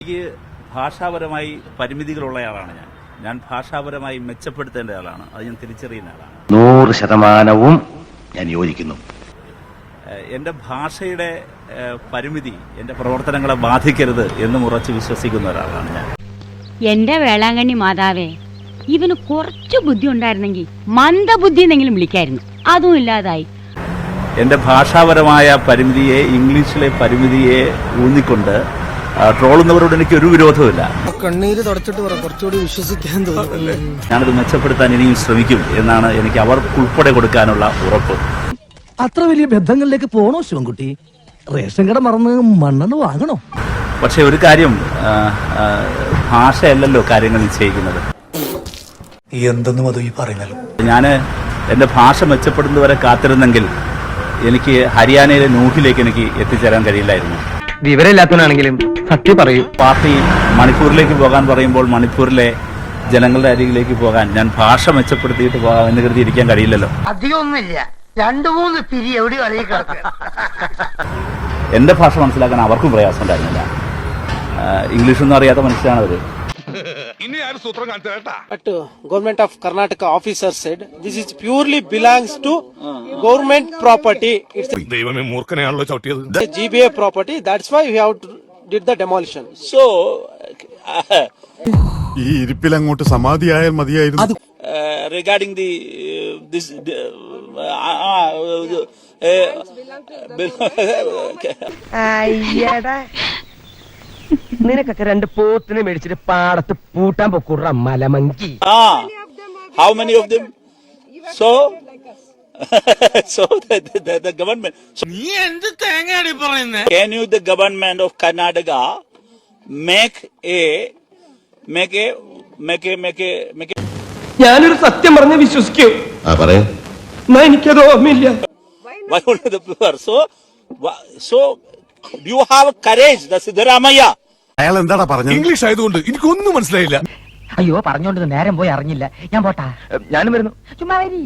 എനിക്ക് ഭാഷാപരമായി പരിമിതികളുള്ളയാളാണ് ഞാൻ ഭാഷാപരമായി മെച്ചപ്പെടുത്തേണ്ട ആളാണ്. അത് ഞാൻ തിരിച്ചറിയുന്ന ആളാണ്. 100% ഞാൻ യോജിക്കുന്നു. എൻ്റെ ഭാഷയുടെ പരിമിതി എൻ്റെ പ്രവർത്തനങ്ങളെ ബാധിക്കരുത് എന്നും ഉറച്ചു വിശ്വസിക്കുന്ന ഒരാളാണ് ഞാൻ. എന്റെ വേളാങ്കണ്ണി മാതാവേ, ഇവന് കുറച്ചു ബുദ്ധി ഉണ്ടായിരുന്നെങ്കിൽ മന്ദബുദ്ധി എന്നെങ്കിലും വിളിക്കായിരുന്നു. അതും ഇല്ലാതായി. എൻ്റെ ഭാഷാപരമായ പരിമിതിയെ, ഇംഗ്ലീഷിലെ പരിമിതിയെ ഊന്നിക്കൊണ്ട് ട്രോളുന്നവരോട് എനിക്ക് ഒരു വിരോധമില്ല. കണ്ണീര് തുടച്ചിട്ട് കുറച്ചുകൂടി വിശ്വസിക്കാൻ തോന്നുന്നു. ഞാനത് മെച്ചപ്പെടുത്താൻ ഇനിയും ശ്രമിക്കും എന്നാണ് എനിക്ക് അവർക്കുൾപ്പെടെ കൊടുക്കാനുള്ള ഉറപ്പ്. അത്ര വലിയ ബന്ധങ്ങളിലേക്ക് പോണോ ശിവൻകുട്ടി? റേഷൻ കട മറന്ന് മണ്ണെണ്ണ വാങ്ങണോ? പക്ഷെ ഒരു കാര്യം, ഭാഷയല്ലല്ലോ കാര്യങ്ങൾ നിശ്ചയിക്കുന്നത്. എന്തെന്നും അത് ഈ പറയുന്നല്ലോ. ഞാൻ എൻ്റെ ഭാഷ മെച്ചപ്പെടുന്നതുവരെ കാത്തിരുന്നെങ്കിൽ എനിക്ക് ഹരിയാനയിലെ നൂഹിലേക്ക് എനിക്ക് എത്തിച്ചേരാൻ കഴിയില്ലായിരുന്നു. വിവരമില്ലാത്തവനാണെങ്കിലും സത്യം പറയൂ. പാർട്ടി മണിപ്പൂരിലേക്ക് പോകാൻ പറയുമ്പോൾ മണിപ്പൂരിലെ ജനങ്ങളുടെ അരികിലേക്ക് പോകാൻ ഞാൻ ഭാഷ മെച്ചപ്പെടുത്തിയിട്ട് പോകാം എന്ന് കരുതി ഇരിക്കാൻ കഴിയില്ലല്ലോ. അധികമൊന്നുമില്ല, 2-3 പിരി എവിടെ എൻ്റെ ഭാഷ മനസ്സിലാക്കാൻ അവർക്കും പ്രയാസം ഉണ്ടായിരുന്നില്ല. ഇംഗ്ലീഷൊന്നും അറിയാത്ത മനുഷ്യരാണ് അവർ. But government of Karnataka officer said this is purely belongs to government property. It's a GBA property. That's why we have to did the demolition. So ഈ ഇരിപ്പിൽ അങ്ങോട്ട് സമാധിയായാൽ മതിയായിരുന്നു. regarding the this നിനക്കൊക്കെ 2 പോത്തിനെ മേടിച്ചിട്ട് പാടത്ത് പൂട്ടാൻ പൊക്കൂട മലമങ്കി. how many of them? So the government, can you, the government of Karnataka, make a ഞാനൊരു സത്യം പറഞ്ഞ് വിശ്വസിക്കൂ. എന്നാ എനിക്കത് ഓർമ്മയില്ല. why only the poor? So you have courage, the Siddaramaiah. അയാൾ എന്താടാ പറഞ്ഞത്? ഇംഗ്ലീഷ് ആയതുകൊണ്ട് എനിക്കൊന്നും മനസ്സിലായില്ല. അയ്യോ പറഞ്ഞോണ്ട് നേരം പോയി അറിഞ്ഞില്ല. ഞാൻ പോട്ടാ. ഞാനും വരുന്നു. ചുമ്മാ വരി.